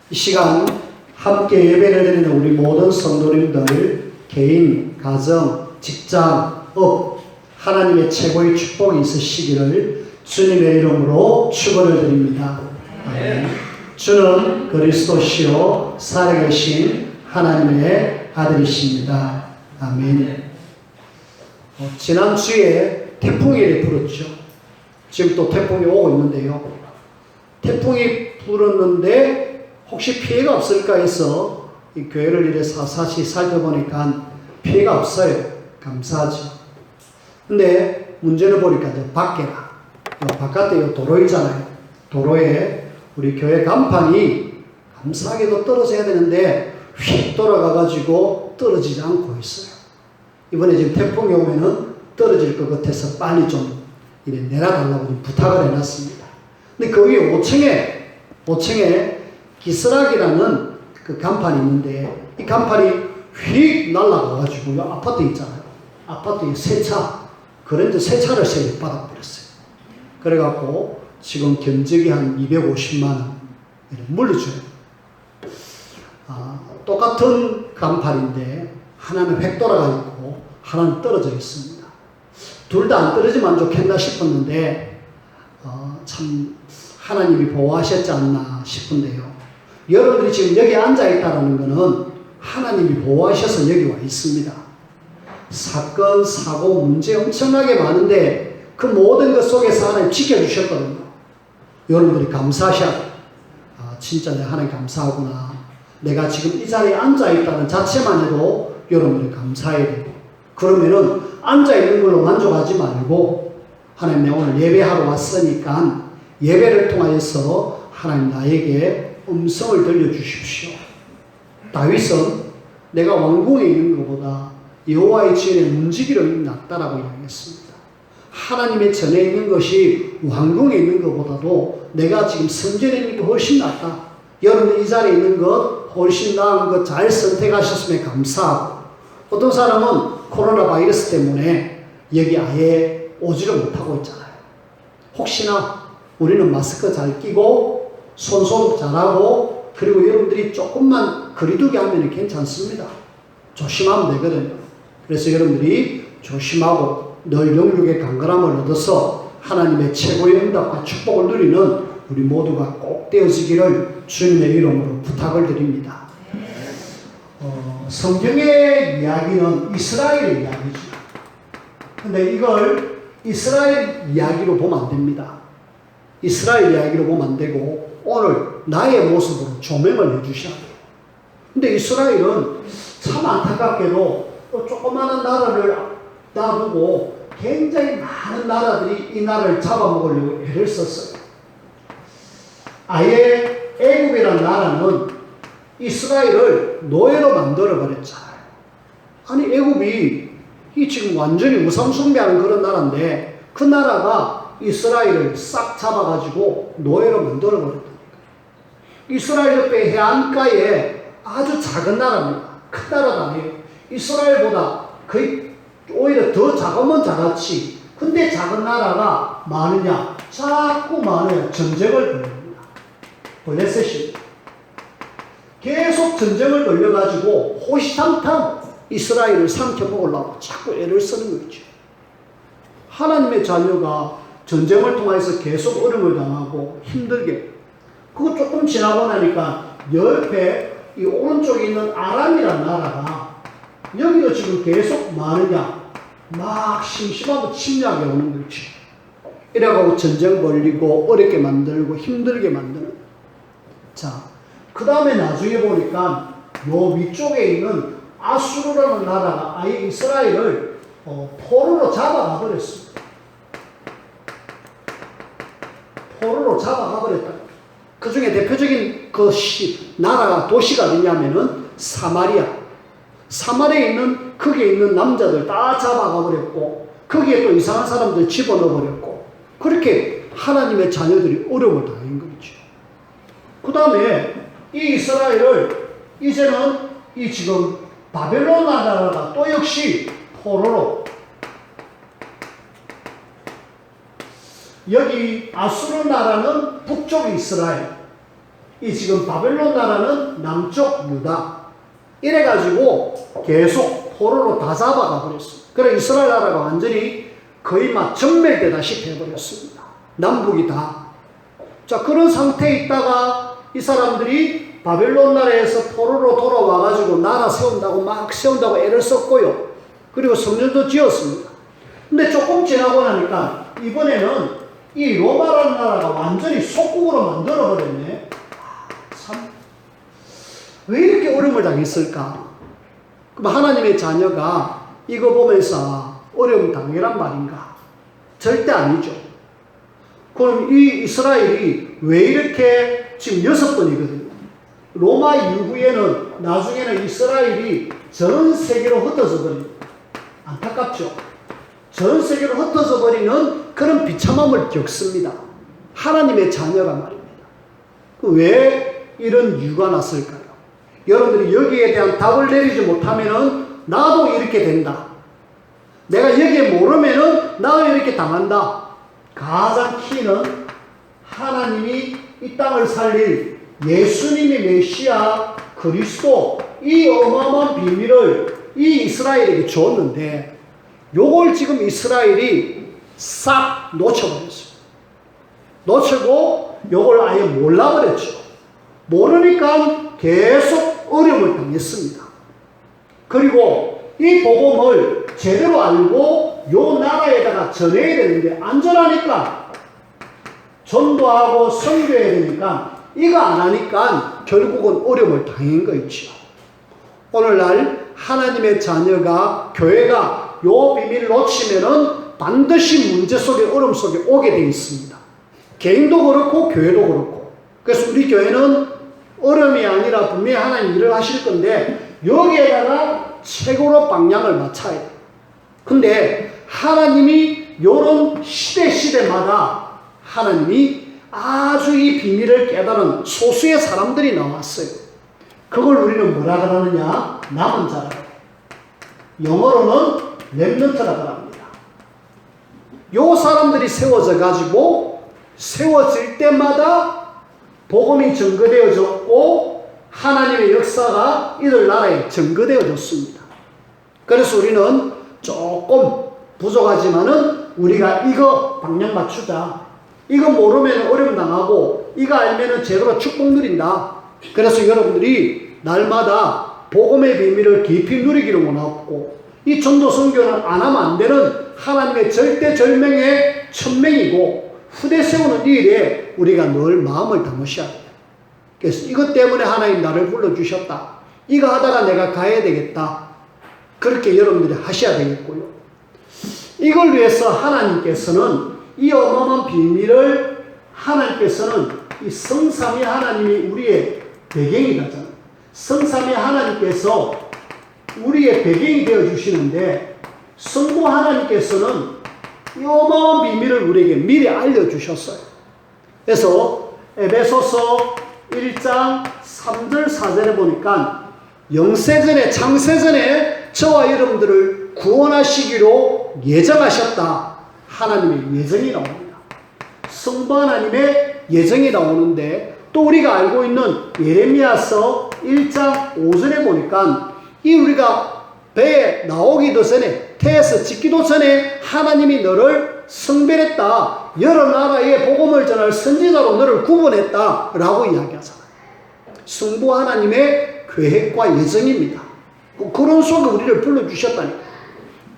이 시간 함께 예배를 드리는 우리 모든 성도님들 개인, 가정, 직장, 업 하나님의 최고의 축복이 있으시기를 주님의 이름으로 축원을 드립니다. 아멘. 주는 그리스도시요 살아계신 하나님의 아들이십니다. 아멘. 지난주에 태풍이 불었죠. 지금 또 태풍이 오고 있는데요. 태풍이 불었는데 혹시 피해가 없을까 해서 이 교회를 이래 사사시 살펴보니까 피해가 없어요. 감사하죠. 근데 문제는 보니까 밖에라. 바깥에 도로 있잖아요. 도로에 우리 교회 간판이 감사하게도 떨어져야 되는데 휙 돌아가가지고 떨어지지 않고 있어요. 이번에 지금 태풍이 오면은 떨어질 것 같아서 빨리 좀 이래 내려달라고 좀 부탁을 해놨습니다. 근데 그 위에 5층에 기스락이라는 그 간판이 있는데 이 간판이 휙 날아가가지고 아파트 있잖아요. 아파트에 그런데 세차를 세게 받아버렸어요. 그래갖고 지금 견적이 한 250만원 물려줘요. 똑같은 간판인데 하나는 획 돌아가 있고 하나는 떨어져 있습니다. 둘 다 안 떨어지면 좋겠나 싶었는데 참 하나님이 보호하셨지 않나 싶은데요. 여러분들이 지금 여기 앉아있다는 것은 하나님이 보호하셔서 여기 와 있습니다. 사건, 사고, 문제 엄청나게 많은데 그 모든 것 속에서 하나님 지켜주셨거든요. 여러분들이 감사하셔. 진짜 내가 하나님 감사하구나. 내가 지금 이 자리에 앉아있다는 자체만 해도 여러분들이 감사해야 돼요. 그러면은 앉아있는 걸로 만족하지 말고 하나님 내가 오늘 예배하러 왔으니까 예배를 통하여서 하나님 나에게 음성을 들려주십시오. 다윗은 내가 왕궁에 있는 것보다 여호와의 전에 문지기를 낫다라고 이야기했습니다. 하나님의 전에 있는 것이 왕궁에 있는 것보다도 내가 지금 성전에 있는 게 훨씬 낫다. 여러분 이 자리에 있는 것 훨씬 나은 것 잘 선택하셨으면 감사하고, 어떤 사람은 코로나 바이러스 때문에 여기 아예 오지를 못하고 있잖아요. 혹시나 우리는 마스크 잘 끼고 손 소독 잘하고 그리고 여러분들이 조금만 거리두기 하면 괜찮습니다. 조심하면 되거든요. 그래서 여러분들이 조심하고 늘 영육의 강건함을 얻어서 하나님의 최고의 응답과 축복을 누리는 우리 모두가 꼭 되어지기를 주님의 이름으로 부탁을 드립니다. 성경의 이야기는 이스라엘의 이야기죠. 근데 이걸 이스라엘 이야기로 보면 안 됩니다. 이스라엘 이야기로 보면 안 되고 오늘 나의 모습으로 조명을 해주셔야 돼요. 근데 이스라엘은 참 안타깝게도 조그마한 나라를 놔두고 굉장히 많은 나라들이 이 나라를 잡아먹으려고 애를 썼어요. 아예 애굽이라는 나라는 이스라엘을 노예로 만들어버렸잖아요. 아니 애굽이 이 지금 완전히 우상숭배하는 그런 나라인데 그 나라가 이스라엘을 싹 잡아가지고 노예로 만들어버렸다니까. 이스라엘 옆에 해안가에 아주 작은 나라입니다. 큰 나라도 아니에요. 이스라엘보다 거의 오히려 더 작으면 작았지. 근데 작은 나라가 많으냐? 자꾸 많아요. 전쟁을 벌입니다. 블레셋이 계속 전쟁을 벌려가지고 호시탐탐 이스라엘을 삼켜먹으려고 자꾸 애를 쓰는 거죠. 하나님의 자녀가 전쟁을 통해서 계속 어려움을 당하고 힘들게, 그거 조금 지나고 나니까 옆에 이 오른쪽에 있는 아람이라는 나라가 여기도 지금 계속 많으냐? 막 심심하고 침략이 오는 거죠. 이래가지고 전쟁 벌리고 어렵게 만들고 힘들게 만드는. 자, 그 다음에 나중에 보니까 요 위쪽에 있는 아수르라는 나라가 아예 이스라엘을 포로로 잡아가 버렸습니다. 포로로 잡아가 버렸다. 그 중에 대표적인 그 나라가 도시가 어디냐면은 사마리아. 사마리아에 있는 거기에 있는 남자들 다 잡아가 버렸고 거기에 또 이상한 사람들 집어넣어 버렸고 그렇게 하나님의 자녀들이 어려움을 당한 거죠. 그 다음에 이 이스라엘을 이제는 이 지금 바벨론 나라가 또 역시 포로로 여기 아수르 나라는 북쪽 이스라엘, 이 지금 바벨론 나라는 남쪽 유다. 이래가지고 계속 포로로 다 잡아가 버렸습니다. 그래 이스라엘 나라가 완전히 거의 막 전멸되다시피 해버렸습니다. 남북이 다. 자, 그런 상태에 있다가 이 사람들이 바벨론 나라에서 포로로 돌아와가지고 나라 세운다고 애를 썼고요. 그리고 성전도 지었습니다. 근데 조금 지나고 나니까 이번에는 이 로마라는 나라가 완전히 속국으로 만들어버렸네. 참, 왜 이렇게 어려움을 당했을까? 그럼 하나님의 자녀가 이거 보면서 어려움 당해란 말인가? 절대 아니죠. 그럼 이 이스라엘이 왜 이렇게 지금 6번이거든요. 로마 이후에는 나중에는 이스라엘이 전 세계로 흩어져 버립니다. 안타깝죠. 전 세계로 흩어져 버리는 그런 비참함을 겪습니다. 하나님의 자녀가 말입니다. 왜 이런 이유가 났을까요? 여러분들이 여기에 대한 답을 내리지 못하면은 나도 이렇게 된다. 내가 여기에 모르면은 나도 이렇게 당한다. 가장 키는 하나님이 이 땅을 살릴 예수님이 메시아 그리스도 이 어마어마한 비밀을 이 이스라엘에게 줬는데 요걸 지금 이스라엘이 싹 놓쳐버렸어요. 놓치고 요걸 아예 몰라버렸죠. 모르니까 계속 어려움을 당했습니다. 그리고 이 복음을 제대로 알고 요 나라에다가 전해야 되는데 안전하니까 전도하고 선교해야 되니까 이거 안 하니까 결국은 어려움을 당한 거 있죠. 오늘날 하나님의 자녀가 교회가 요 비밀을 놓치면은 반드시 문제 속에 어려움 속에 오게 되어 있습니다. 개인도 그렇고 교회도 그렇고. 그래서 우리 교회는 어려움이 아니라 분명히 하나님 일을 하실 건데 여기에다가 최고로 방향을 맞춰야 돼요. 근데 하나님이 요런 시대마다 하나님이 아주 이 비밀을 깨달은 소수의 사람들이 나왔어요. 그걸 우리는 뭐라 그러느냐? 남은 자라. 영어로는 렘넌트라고 합니다. 요 사람들이 세워져 가지고 세워질 때마다 복음이 증거되어졌고 하나님의 역사가 이들 나라에 증거되어졌습니다. 그래서 우리는 조금 부족하지만은 우리가 이거 방향 맞추자. 이거 모르면 어려움 당하고 이거 알면은 제대로 축복 누린다. 그래서 여러분들이 날마다 복음의 비밀을 깊이 누리기를 원하고 이 전도 선교는 안 하면 안 되는 하나님의 절대절명의 천명이고 후대 세우는 일에 우리가 늘 마음을 담으셔야 돼요. 그래서 이것 때문에 하나님 나를 불러주셨다. 이거 하다가 내가 가야 되겠다. 그렇게 여러분들이 하셔야 되겠고요. 이걸 위해서 하나님께서는 이 어마어마한 비밀을 하나님께서는 이 성삼위 하나님이 우리의 배경이라잖아요. 성삼위 하나님께서 우리의 배경이 되어주시는데 성부 하나님께서는 이 어마어마한 비밀을 우리에게 미리 알려주셨어요. 그래서 에베소서 1장 3절 4절에 보니까 영세전에 창세전에 저와 여러분들을 구원하시기로 예정하셨다. 하나님의 예정이 나옵니다. 성부 하나님의 예정이 나오는데 또 우리가 알고 있는 예레미야서 1장 5절에 보니까 이 우리가 배에 나오기도 전에 태에서 짓기도 전에 하나님이 너를 성별했다. 여러 나라에 복음을 전할 선지자로 너를 구분했다. 라고 이야기하잖아요. 성부 하나님의 계획과 예정입니다. 그런 속에 우리를 불러주셨다니까.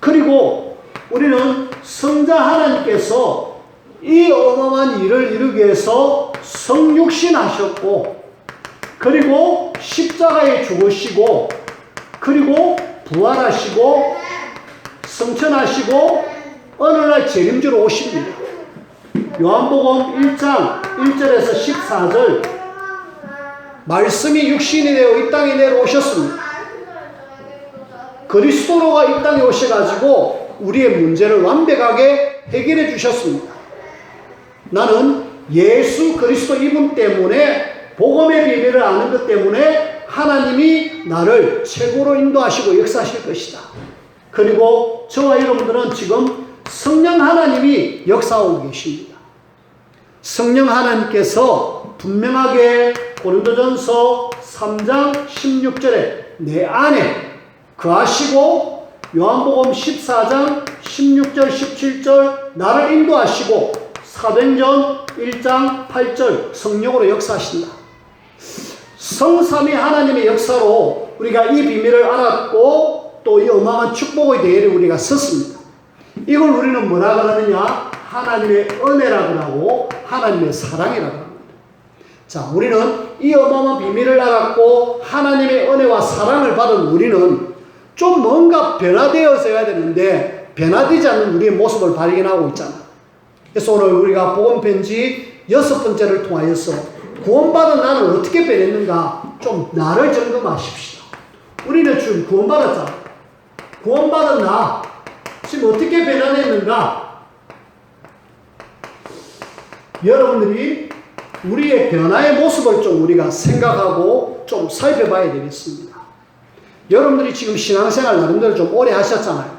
그리고 우리는 성자 하나님께서 이 어마어마한 일을 이루기 위해서 성육신 하셨고 그리고 십자가에 죽으시고 그리고 부활하시고 성천하시고 어느 날 재림주로 오십니다. 요한복음 1장 1절에서 14절 말씀이 육신이 되어 이 땅에 내려오셨습니다. 그리스도로가 이 땅에 오셔가지고 우리의 문제를 완벽하게 해결해 주셨습니다. 나는 예수 그리스도 이분 때문에 복음의 비밀을 아는 것 때문에 하나님이 나를 최고로 인도하시고 역사하실 것이다. 그리고 저와 여러분들은 지금 성령 하나님이 역사하고 계십니다. 성령 하나님께서 분명하게 고린도전서 3장 16절에 내 안에 거하시고, 요한복음 14장 16절 17절 나를 인도하시고, 사도행전 1장 8절 성령으로 역사하신다. 성삼위 하나님의 역사로 우리가 이 비밀을 알았고, 또 이 어마어마한 축복의 대열에 우리가 섰습니다. 이걸 우리는 뭐라 그러느냐? 하나님의 은혜라고 하고 하나님의 사랑이라고 합니다. 자, 우리는 이 어마어마한 비밀을 알았고 하나님의 은혜와 사랑을 받은 우리는 좀 뭔가 변화되어져야 되는데 변화되지 않는 우리의 모습을 발견하고 있잖아. 그래서 오늘 우리가 복음편지 6번째를 통하여서 구원받은 나는 어떻게 변했는가 좀 나를 점검하십시오. 우리는 지금 구원받았잖아. 구원받은 나 지금 어떻게 변화됐는가? 여러분들이 우리의 변화의 모습을 좀 우리가 생각하고 좀 살펴봐야 되겠습니다. 여러분들이 지금 신앙생활 나름대로 좀 오래 하셨잖아요.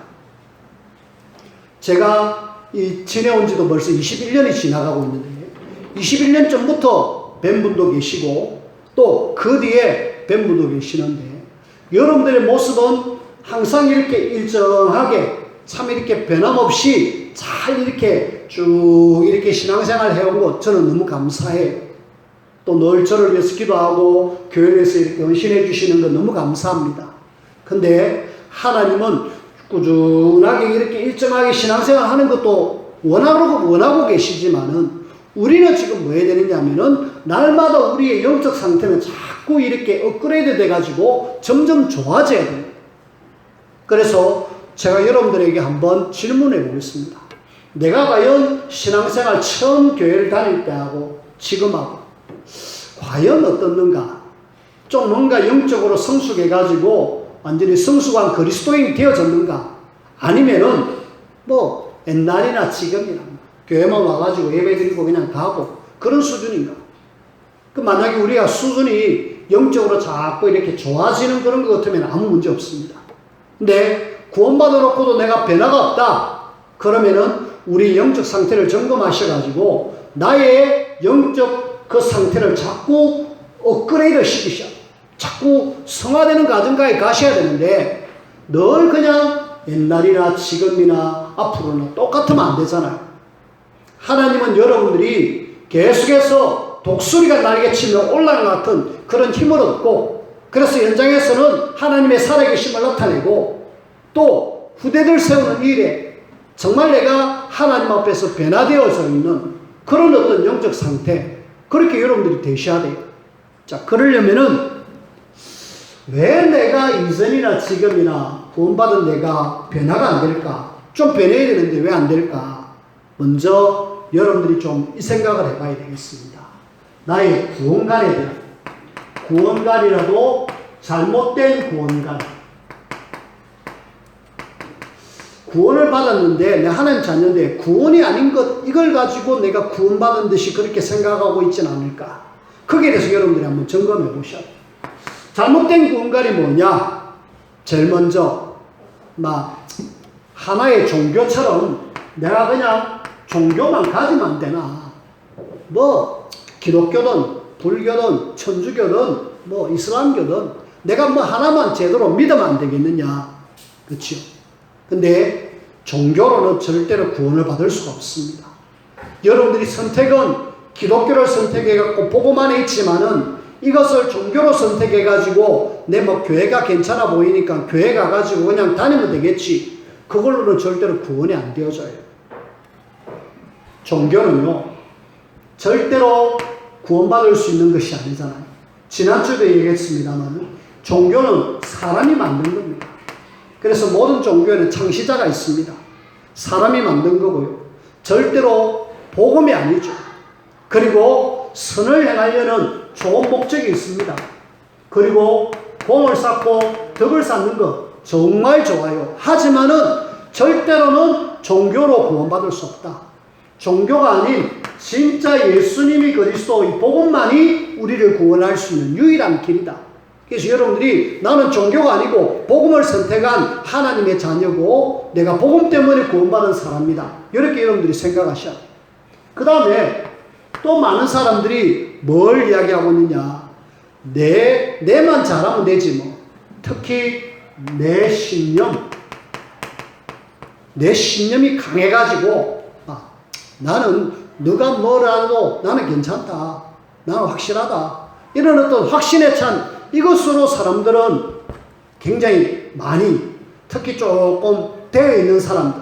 제가 지내온 지도 벌써 21년이 지나가고 있는데 21년 전부터 뵌 분도 계시고 또 그 뒤에 뵌 분도 계시는데 여러분들의 모습은 항상 이렇게 일정하게 참 이렇게 변함없이 잘 이렇게 쭉 이렇게 신앙생활 해온 것 저는 너무 감사해요. 또 늘 저를 위해서 기도하고 교회에서 이렇게 헌신해 주시는 거 너무 감사합니다. 근데 하나님은 꾸준하게 이렇게 일정하게 신앙생활 하는 것도 원하고 계시지만은 우리는 지금 뭐 해야 되느냐면은 날마다 우리의 영적 상태는 자꾸 이렇게 업그레이드 돼가지고 점점 좋아져야 돼요. 그래서 제가 여러분들에게 한번 질문해 보겠습니다. 내가 과연 신앙생활 처음 교회를 다닐 때하고 지금하고 과연 어떻는가? 좀 뭔가 영적으로 성숙해가지고 완전히 성숙한 그리스도인이 되어졌는가? 아니면은 뭐 옛날이나 지금이나 교회만 와가지고 예배드리고 그냥 가고 그런 수준인가? 그 만약에 우리가 수준이 영적으로 자꾸 이렇게 좋아지는 그런 것 같으면 아무 문제 없습니다. 근데 구원받아 놓고도 내가 변화가 없다. 그러면은 우리 영적 상태를 점검하셔가지고 나의 영적 그 상태를 자꾸 업그레이드 시키셔. 자꾸 성화되는 과정까지 가셔야 되는데 늘 그냥 옛날이나 지금이나 앞으로나 똑같으면 안 되잖아요. 하나님은 여러분들이 계속해서 독수리가 날개 치며 올라간 것 같은 그런 힘을 얻고 그래서 현장에서는 하나님의 살아계심을 나타내고 또 후대들 세우는 일에 정말 내가 하나님 앞에서 변화되어져 있는 그런 어떤 영적 상태 그렇게 여러분들이 되셔야 돼요. 자, 그러려면은 왜 내가 이전이나 지금이나 구원받은 내가 변화가 안 될까? 좀 변해야 되는데 왜 안 될까? 먼저 여러분들이 좀 이 생각을 해봐야 되겠습니다. 나의 구원관에 대한 구원관이라도 잘못된 구원관. 구원을 받았는데 내가 하나님 자녀인데 구원이 아닌 것 이걸 가지고 내가 구원받은 듯이 그렇게 생각하고 있지는 않을까? 거기에 대해서 여러분들이 한번 점검해 보셔야 돼요. 잘못된 구원관이 뭐냐? 제일 먼저 막 하나의 종교처럼 내가 그냥 종교만 가지면 안 되나? 뭐 기독교든 불교든 천주교든 뭐 이슬람교든 내가 뭐 하나만 제대로 믿으면 안 되겠느냐? 그렇죠? 근데 종교로는 절대로 구원을 받을 수가 없습니다. 여러분들이 선택은 기독교를 선택해갖고 복음 안에 있지만은 이것을 종교로 선택해가지고 내 뭐 교회가 괜찮아 보이니까 교회 가가지고 그냥 다니면 되겠지. 그걸로는 절대로 구원이 안 되어져요. 종교는요 절대로 구원받을 수 있는 것이 아니잖아요. 지난주에도 얘기했습니다만 종교는 사람이 만든 겁니다. 그래서 모든 종교에는 창시자가 있습니다. 사람이 만든 거고요. 절대로 복음이 아니죠. 그리고 선을 행하려는 좋은 목적이 있습니다. 그리고 공을 쌓고 덕을 쌓는 것 정말 좋아요. 하지만은 절대로는 종교로 구원받을 수 없다. 종교가 아닌 진짜 예수님이 그리스도 이 복음만이 우리를 구원할 수 있는 유일한 길이다. 그래서 여러분들이 나는 종교가 아니고 복음을 선택한 하나님의 자녀고 내가 복음 때문에 구원받은 사람이다. 이렇게 여러분들이 생각하셔야 돼요. 그 다음에 또 많은 사람들이 뭘 이야기하고 있느냐? 내만 잘하면 되지 뭐. 특히 내 신념이 강해가지고, 나는 누가 뭐라도 나는 괜찮다. 나는 확실하다. 이런 어떤 확신에 찬 이것으로 사람들은 굉장히 많이, 특히 조금 되어 있는 사람들,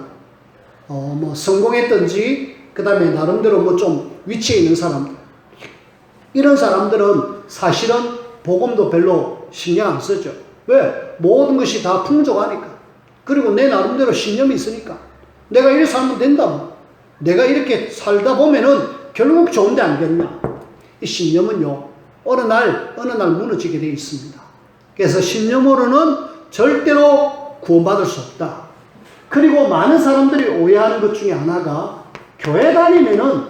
뭐 성공했든지, 그 다음에 나름대로 뭐 좀 위치에 있는 사람들, 이런 사람들은 사실은 복음도 별로 신경 안 쓰죠. 왜? 모든 것이 다 풍족하니까. 그리고 내 나름대로 신념이 있으니까. 내가 이렇게 살면 된다. 내가 이렇게 살다 보면은 결국 좋은데 안 되냐. 이 신념은요, 어느 날 무너지게 되어 있습니다. 그래서 신념으로는 절대로 구원받을 수 없다. 그리고 많은 사람들이 오해하는 것 중에 하나가, 교회 다니면은,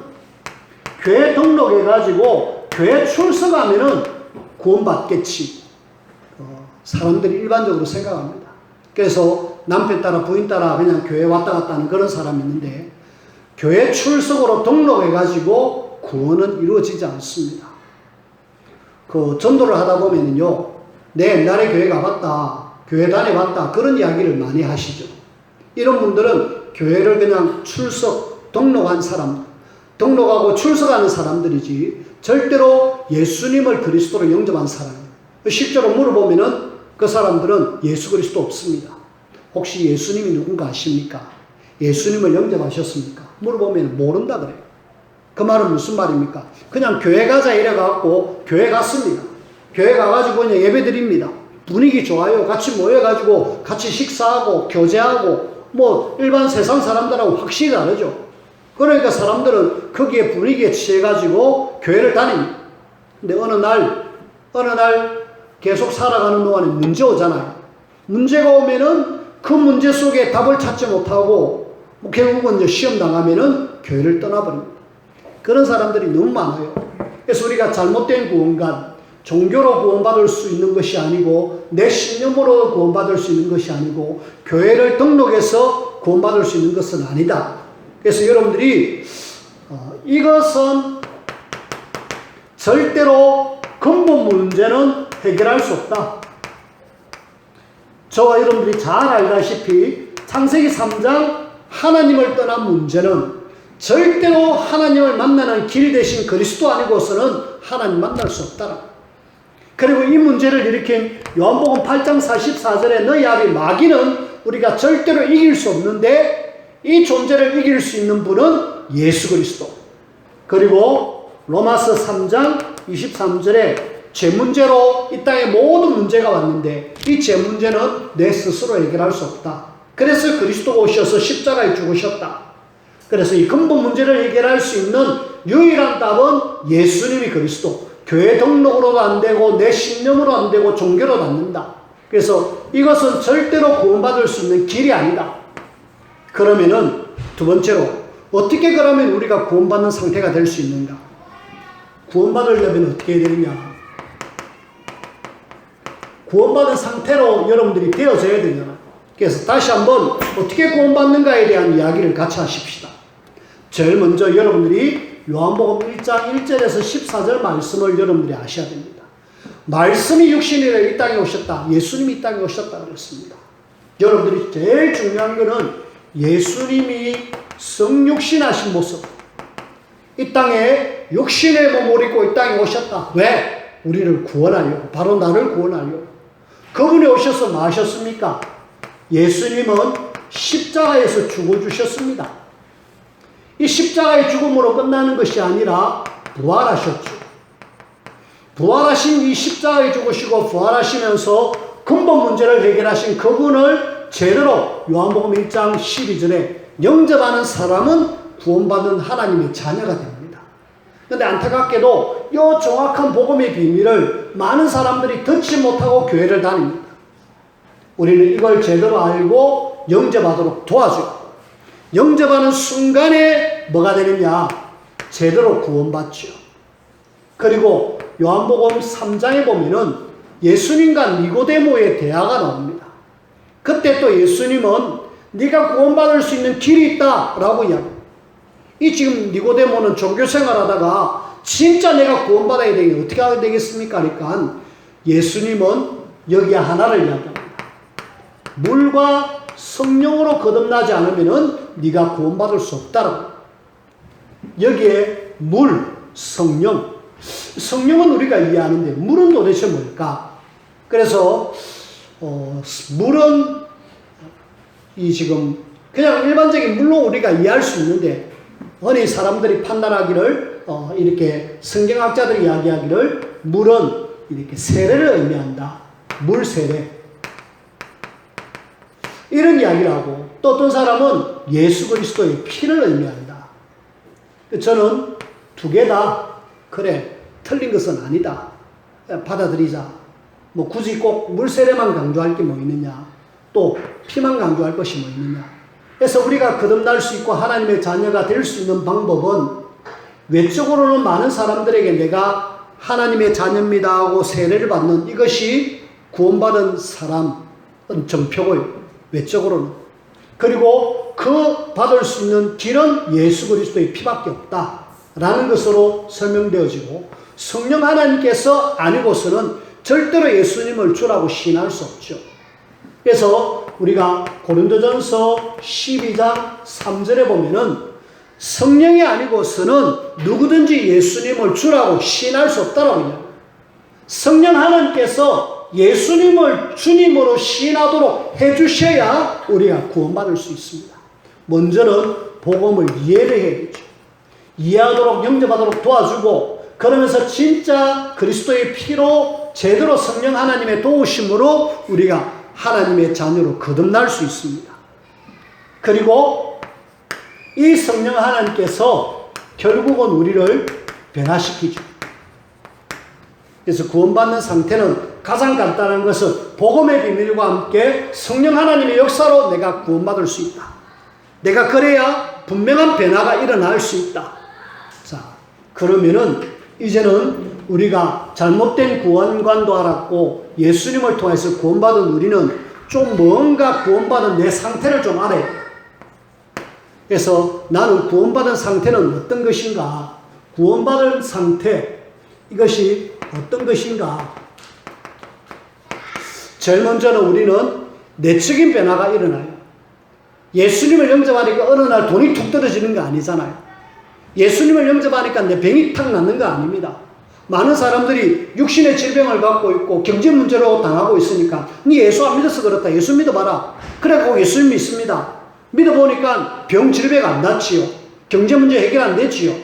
교회 등록해가지고 교회 출석하면은 구원받겠지. 사람들이 일반적으로 생각합니다. 그래서 남편 따라 부인 따라 그냥 교회 왔다 갔다 하는 그런 사람이 있는데, 교회 출석으로 등록해가지고 구원은 이루어지지 않습니다. 전도를 하다 보면은요, 내 옛날에 교회 가봤다, 교회 다녀봤다, 그런 이야기를 많이 하시죠. 이런 분들은 교회를 그냥 등록한 사람, 등록하고 출석하는 사람들이지, 절대로 예수님을 그리스도로 영접한 사람이에요. 실제로 물어보면은 그 사람들은 예수 그리스도 없습니다. 혹시 예수님이 누군가 아십니까? 예수님을 영접하셨습니까? 물어보면 모른다 그래요. 그 말은 무슨 말입니까? 그냥 교회 가자 이래갖고 교회 갔습니다. 교회 가가지고 그냥 예배 드립니다. 분위기 좋아요. 같이 모여가지고 같이 식사하고 교제하고 뭐 일반 세상 사람들하고 확실히 다르죠. 그러니까 사람들은 거기에 분위기에 취해가지고 교회를 다닙니다. 근데 어느 날 계속 살아가는 동안에 문제 오잖아요. 문제가 오면은 그 문제 속에 답을 찾지 못하고 뭐 결국은 이제 시험 당하면은 교회를 떠나버립니다. 그런 사람들이 너무 많아요. 그래서 우리가 잘못된 구원관, 종교로 구원받을 수 있는 것이 아니고 내 신념으로 구원받을 수 있는 것이 아니고 교회를 등록해서 구원받을 수 있는 것은 아니다. 그래서 여러분들이 이것은 절대로 근본 문제는 해결할 수 없다. 저와 여러분들이 잘 알다시피 창세기 3장 하나님을 떠난 문제는 절대로 하나님을 만나는 길 대신 그리스도 아니고서는 하나님 만날 수 없다. 그리고 이 문제를 일으킨 요한복음 8장 44절에 너희 아비 마귀는 우리가 절대로 이길 수 없는데 이 존재를 이길 수 있는 분은 예수 그리스도. 그리고 로마서 3장 23절에 죄 문제로 이 땅에 모든 문제가 왔는데 이 죄 문제는 내 스스로 해결할 수 없다. 그래서 그리스도가 오셔서 십자가에 죽으셨다. 그래서 이 근본 문제를 해결할 수 있는 유일한 답은 예수님이 그리스도. 교회 등록으로도 안 되고 내 신념으로 안 되고 종교로도 안 된다. 그래서 이것은 절대로 구원받을 수 있는 길이 아니다. 그러면은 두 번째로 어떻게 그러면 우리가 구원받는 상태가 될 수 있는가? 구원받으려면 어떻게 해야 되느냐? 구원받은 상태로 여러분들이 되어져야 되잖아요. 그래서 다시 한번 어떻게 구원받는가에 대한 이야기를 같이 하십시다. 제일 먼저 여러분들이 요한복음 1장 1절에서 14절 말씀을 여러분들이 아셔야 됩니다. 말씀이 육신이라 이 땅에 오셨다. 예수님이 이 땅에 오셨다 그랬습니다. 여러분들이 제일 중요한 것은 예수님이 성육신하신 모습. 이 땅에 육신의 몸을 입고 이 땅에 오셨다. 왜? 우리를 구원하려고. 바로 나를 구원하려고. 그분이 오셔서 뭐 하셨습니까? 예수님은 십자가에서 죽어주셨습니다. 이 십자가의 죽음으로 끝나는 것이 아니라 부활하셨죠. 부활하신 이 십자가에 죽으시고 부활하시면서 근본 문제를 해결하신 그분을 제대로 요한복음 1장 12절에 영접하는 사람은 구원받는 하나님의 자녀가 됩니다. 그런데 안타깝게도 이 정확한 복음의 비밀을 많은 사람들이 듣지 못하고 교회를 다닙니다. 우리는 이걸 제대로 알고 영접하도록 도와줘요. 영접하는 순간에 뭐가 되느냐? 제대로 구원받죠. 그리고 요한복음 3장에 보면은 예수님과 니고데모의 대화가 나옵니다. 그때 또 예수님은 네가 구원받을 수 있는 길이 있다라고 이야기합니다. 이 지금 니고데모는 종교 생활하다가 진짜 내가 구원받아야 되겠 어떻게 하게 되겠습니까? 그러니까 예수님은 여기에 하나를 이야기합니다. 물과 성령으로 거듭나지 않으면은 네가 구원받을 수 없다라고. 여기에 물, 성령. 성령은 우리가 이해하는데 물은 도대체 뭘까? 그래서 물은 이 지금 그냥 일반적인 물로 우리가 이해할 수 있는데 어느 사람들이 판단하기를 이렇게 성경학자들이 이야기하기를 물은 이렇게 세례를 의미한다. 물 세례. 이런 이야기를 하고 또 어떤 사람은 예수 그리스도의 피를 의미한다. 저는 두 개 다 그래 틀린 것은 아니다. 받아들이자. 뭐 굳이 꼭 물 세례만 강조할 게 뭐 있느냐. 또 피만 강조할 것이 뭐 있느냐. 그래서 우리가 거듭날 수 있고 하나님의 자녀가 될 수 있는 방법은 외적으로는 많은 사람들에게 내가 하나님의 자녀입니다 하고 세례를 받는 이것이 구원받은 사람은 정표고요. 외적으로는. 그리고 그 받을 수 있는 길은 예수 그리스도의 피밖에 없다라는 것으로 설명되어지고 성령 하나님께서 아니고서는 절대로 예수님을 주라고 시인할 수 없죠. 그래서 우리가 고린도전서 12장 3절에 보면은 성령이 아니고서는 누구든지 예수님을 주라고 시인할 수 없다라고 해요. 성령 하나님께서 예수님을 주님으로 시인하도록 해주셔야 우리가 구원받을 수 있습니다. 먼저는 복음을 이해를 해야 되죠. 이해하도록 영접하도록 도와주고 그러면서 진짜 그리스도의 피로 제대로 성령 하나님의 도우심으로 우리가 하나님의 자녀로 거듭날 수 있습니다. 그리고 이 성령 하나님께서 결국은 우리를 변화시키죠. 그래서 구원받는 상태는 가장 간단한 것은 복음의 비밀과 함께 성령 하나님의 역사로 내가 구원받을 수 있다. 내가 그래야 분명한 변화가 일어날 수 있다. 자, 그러면은 이제는 우리가 잘못된 구원관도 알았고 예수님을 통해서 구원받은 우리는 좀 뭔가 구원받은 내 상태를 좀 알아야 돼. 그래서 나는 구원받은 상태는 어떤 것인가? 구원받은 상태, 이것이 어떤 것인가? 제일 먼저는 우리는 내적인 변화가 일어나요. 예수님을 영접하니까 어느 날 돈이 툭 떨어지는 거 아니잖아요. 예수님을 영접하니까 내 병이 탁 낫는 거 아닙니다. 많은 사람들이 육신의 질병을 갖고 있고 경제 문제로 당하고 있으니까 네 예수 안 믿어서 그렇다. 예수 믿어봐라. 그래갖고 예수님 믿습니다. 믿어보니까 병 질병 안 낫지요. 경제 문제 해결 안 되지요.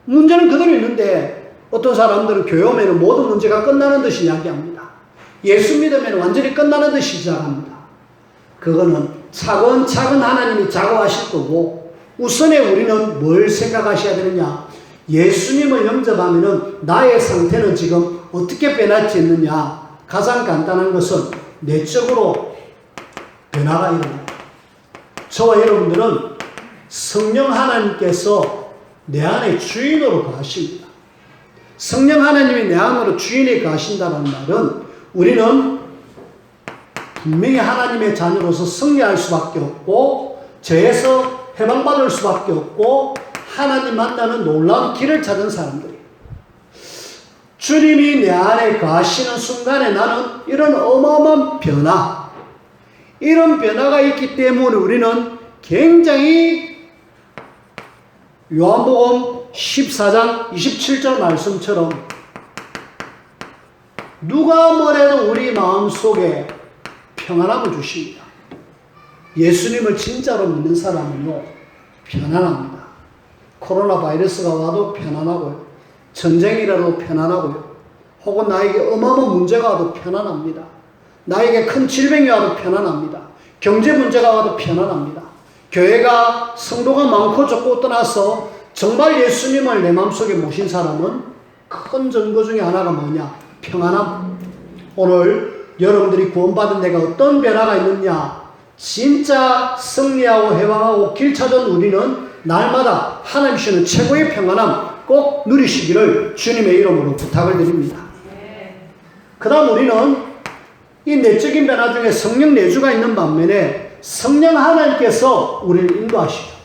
문제는 그대로 있는데 어떤 사람들은 교회 오면 모든 문제가 끝나는 듯이 이야기합니다. 예수 믿으면 완전히 끝나는 듯이 시작합니다. 그거는 차근차근 하나님이 작업하실 거고 우선에 우리는 뭘 생각하셔야 되느냐. 예수님을 영접하면은 나의 상태는 지금 어떻게 변할지 있느냐. 가장 간단한 것은 내적으로 변화가 일어나요. 저와 여러분들은 성령 하나님께서 내 안에 주인으로 거하십니다. 성령 하나님이 내 안으로 주인이 거하신다는 말은 우리는 분명히 하나님의 자녀로서 승리할 수밖에 없고 죄에서 해방받을 수밖에 없고 하나님 만나는 놀라운 길을 찾은 사람들이에요. 주님이 내 안에 거하시는 순간에 나는 이런 어마어마한 변화, 이런 변화가 있기 때문에 우리는 굉장히 요한복음 14장 27절 말씀처럼 누가 뭐래도 우리 마음속에 평안함을 주십니다. 예수님을 진짜로 믿는 사람은요, 편안합니다. 코로나 바이러스가 와도 편안하고요. 전쟁이라도 편안하고요. 혹은 나에게 어마어마한 문제가 와도 편안합니다. 나에게 큰 질병이 와도 편안합니다. 경제 문제가 와도 편안합니다. 교회가 성도가 많고 적고 떠나서 정말 예수님을 내 마음속에 모신 사람은 큰 증거 중에 하나가 뭐냐? 평안함. 오늘 여러분들이 구원받은 내가 어떤 변화가 있느냐? 진짜 승리하고 해방하고 길 찾은 우리는 날마다 하나님 주시는 최고의 평안함 꼭 누리시기를 주님의 이름으로 부탁을 드립니다. 그 다음 우리는 이 내적인 변화 중에 성령 내주가 있는 반면에 성령 하나님께서 우리를 인도하시죠.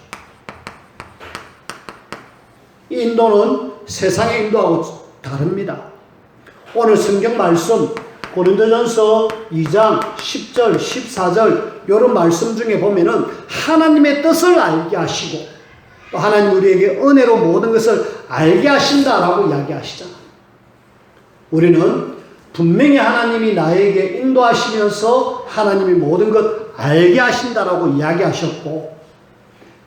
이 인도는 세상의 인도하고 다릅니다. 오늘 성경 말씀 고린도전서 2장 10절, 14절 이런 말씀 중에 보면은 하나님의 뜻을 알게 하시고 또 하나님 우리에게 은혜로 모든 것을 알게 하신다라고 이야기하시잖아요. 우리는 분명히 하나님이 나에게 인도하시면서 하나님이 모든 것 알게 하신다라고 이야기하셨고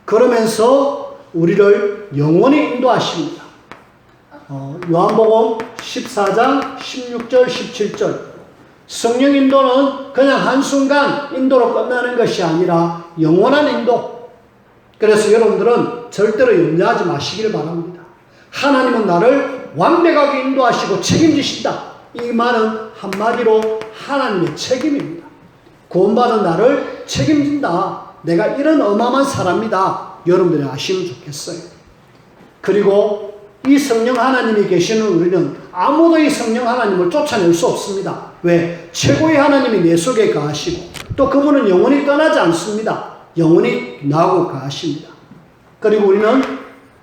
그러면서 우리를 영원히 인도하십니다. 요한복음 14장 16절 17절 성령 인도는 그냥 한순간 인도로 끝나는 것이 아니라 영원한 인도. 그래서 여러분들은 절대로 염려하지 마시길 바랍니다. 하나님은 나를 완벽하게 인도하시고 책임지신다. 이 말은 한마디로 하나님의 책임입니다. 구원받은 나를 책임진다. 내가 이런 어마어마한 사람이다. 여러분들이 아시면 좋겠어요. 그리고 이 성령 하나님이 계시는 우리는 아무도 이 성령 하나님을 쫓아낼 수 없습니다. 왜? 최고의 하나님이 내 속에 거하시고 또 그분은 영원히 떠나지 않습니다. 영원히 나하고 거하십니다. 그리고 우리는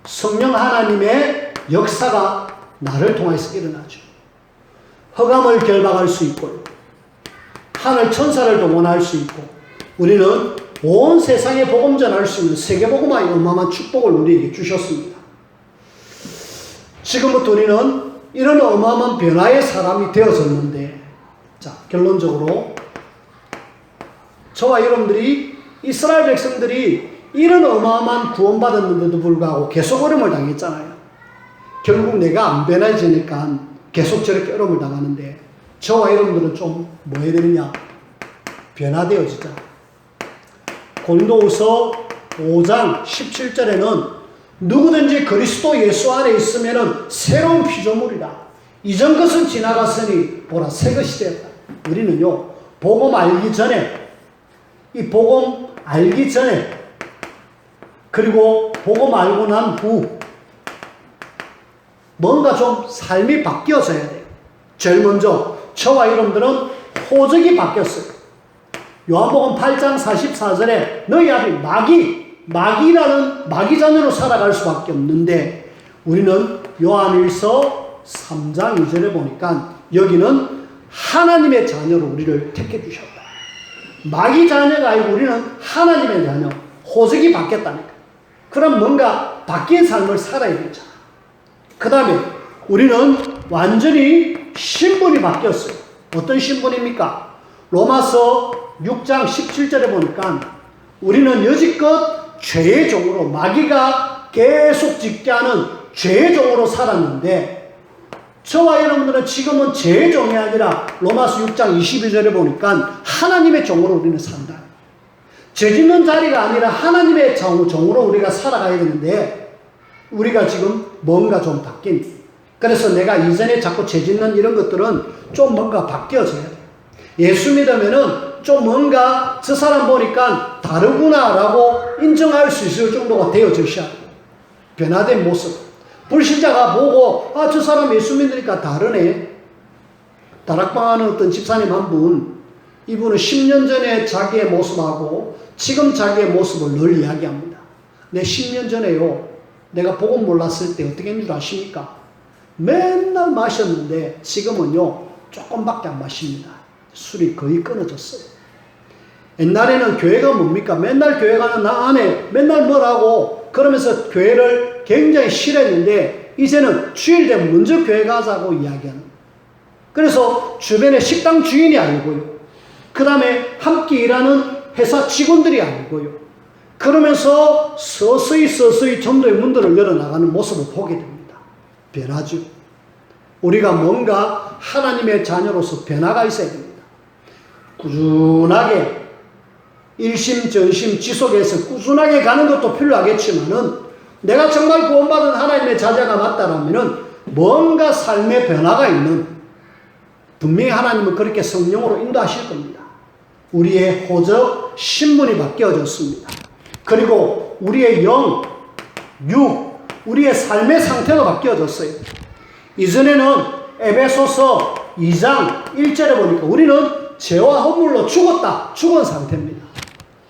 성령 하나님의 역사가 나를 통해서 일어나죠. 흑암을 결박할 수 있고요. 하늘 천사를 동원할 수 있고 우리는 온 세상에 복음 전할 수 있는 세계복음화의 어마어마한 축복을 우리에게 주셨습니다. 지금부터 우리는 이런 어마어마한 변화의 사람이 되어졌는데 자 결론적으로 저와 여러분들이 이스라엘 백성들이 이런 어마어마한 구원받았는데도 불구하고 계속 어려움을 당했잖아요. 결국 내가 안 변해지니까 계속 저렇게 어려움을 당하는데 저와 여러분들은 좀 뭐 해야 되느냐? 변화되어지자. 고린도후서 5장 17절에는 누구든지 그리스도 예수 안에 있으면 새로운 피조물이다. 이전 것은 지나갔으니 보라 새 것이 되었다. 우리는요 복음 알기 전에 이 복음 알기 전에 그리고 복음 알고 난 후 뭔가 좀 삶이 바뀌어져야 돼요. 제일 먼저 저와 여러분들은 호적이 바뀌었어요. 요한복음 8장 44절에 너희 아들 마귀라는 마귀 자녀로 살아갈 수밖에 없는데 우리는 요한일서 3장 2절에 보니까 여기는 하나님의 자녀로 우리를 택해 주셨다. 마귀 자녀가 아니고 우리는 하나님의 자녀. 호적이 바뀌었다니까. 그럼 뭔가 바뀐 삶을 살아야 되잖아. 그 다음에 우리는 완전히 신분이 바뀌었어요. 어떤 신분입니까? 로마서 6장 17절에 보니까 우리는 여지껏 죄의 종으로 마귀가 계속 짓게 하는 죄의 종으로 살았는데 저와 여러분들은 지금은 죄의 종이 아니라 로마서 6장 22절에 보니까 하나님의 종으로 우리는 산다. 죄 짓는 자리가 아니라 하나님의 종으로 우리가 살아가야 되는데 우리가 지금 뭔가 좀 바뀐. 그래서 내가 이전에 자꾸 죄 짓는 이런 것들은 좀 뭔가 바뀌어져야 돼. 예수 믿으면은 좀 뭔가 저 사람 보니까 다르구나라고 인정할 수 있을 정도가 되어져야 돼. 변화된 모습. 불신자가 보고 저 사람 예수 믿으니까 다르네. 다락방하는 어떤 집사님 한 분, 이분은 10년 전에 자기의 모습하고 지금 자기의 모습을 늘 이야기합니다. 내 10년 전에요. 내가 복음 몰랐을 때 어떻게 했는 줄 아십니까? 맨날 마셨는데 지금은요 조금밖에 안 마십니다. 술이 거의 끊어졌어요. 옛날에는 교회가 뭡니까? 맨날 교회 가는 나 안에 맨날 뭐라고 그러면서 교회를 굉장히 싫어했는데 이제는 주일 되면 먼저 교회 가자고 이야기하는. 그래서 주변에 식당 주인이 알고요. 그 다음에 함께 일하는 회사 직원들이 알고요. 그러면서 서서히 전도의 문들을 열어나가는 모습을 보게 됩니다. 변하죠. 우리가 뭔가 하나님의 자녀로서 변화가 있어야 됩니다. 꾸준하게 일심전심 지속해서 꾸준하게 가는 것도 필요하겠지만은 내가 정말 구원받은 하나님의 자녀가 맞다라면은 뭔가 삶의 변화가 있는 분명히 하나님은 그렇게 성령으로 인도하실 겁니다. 우리의 호적, 신분이 바뀌어졌습니다. 그리고 우리의 영, 육, 우리의 삶의 상태도 바뀌어졌어요. 이전에는 에베소서 2장 1절에 보니까 우리는 죄와 허물로 죽은 상태입니다.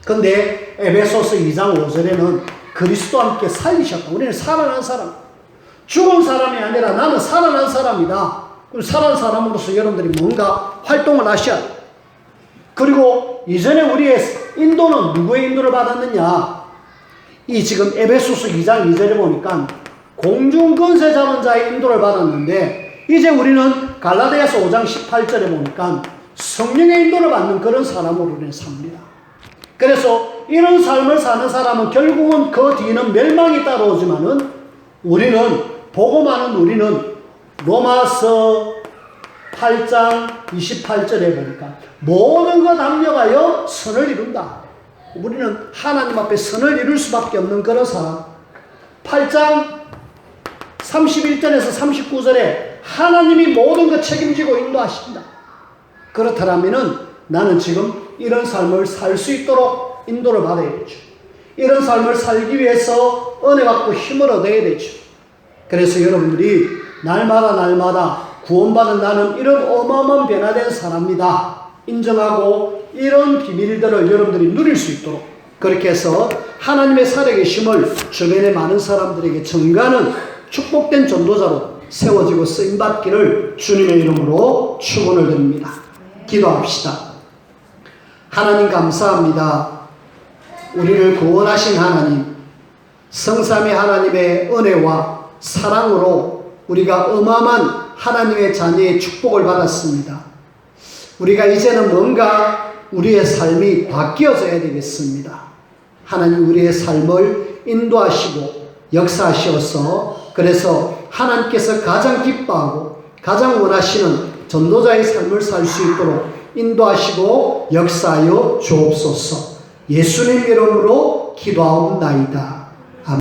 근데 에베소서 2장 5절에는 그리스도와 함께 살리셨다. 우리는 살아난 사람. 죽은 사람이 아니라 나는 살아난 사람이다. 그리고 살아난 사람으로서 여러분들이 뭔가 활동을 하셔야 돼요. 그리고 이전에 우리의 인도는 누구의 인도를 받았느냐? 이 지금 에베소서 2장 2절에 보니까 공중권세 잡은 자의 인도를 받았는데, 이제 우리는 갈라디아서 5장 18절에 보니까 성령의 인도를 받는 그런 사람으로 우리는 삽니다. 그래서 이런 삶을 사는 사람은 결국은 그 뒤는 멸망이 따라오지만은 우리는, 복음하는 우리는 로마서 8장 28절에 보니까 모든 것 합력하여 선을 이룬다. 우리는 하나님 앞에 선을 이룰 수밖에 없는 그런 사람. 8장 31절에서 39절에 하나님이 모든 것 책임지고 인도하신다. 그렇다면은 나는 지금 이런 삶을 살 수 있도록 인도를 받아야죠. 이런 삶을 살기 위해서 은혜 받고 힘을 얻어야 되죠. 그래서 여러분들이 날마다 구원받은 나는 이런 어마어마한 변화된 사람이다 인정하고 이런 비밀들을 여러분들이 누릴 수 있도록, 그렇게 해서 하나님의 살아계심을 주변의 많은 사람들에게 전가하는 축복된 전도자로 세워지고 쓰임받기를 주님의 이름으로 축원을 드립니다. 기도합시다. 하나님 감사합니다. 우리를 구원하신 하나님, 성삼위 하나님의 은혜와 사랑으로 우리가 어마어마한 하나님의 자녀의 축복을 받았습니다. 우리가 이제는 뭔가 우리의 삶이 바뀌어져야 되겠습니다. 하나님 우리의 삶을 인도하시고 역사하시어서, 그래서 하나님께서 가장 기뻐하고 가장 원하시는 전도자의 삶을 살 수 있도록 인도하시고 역사하여 주옵소서. 예수님 이름으로 기도하옵나이다.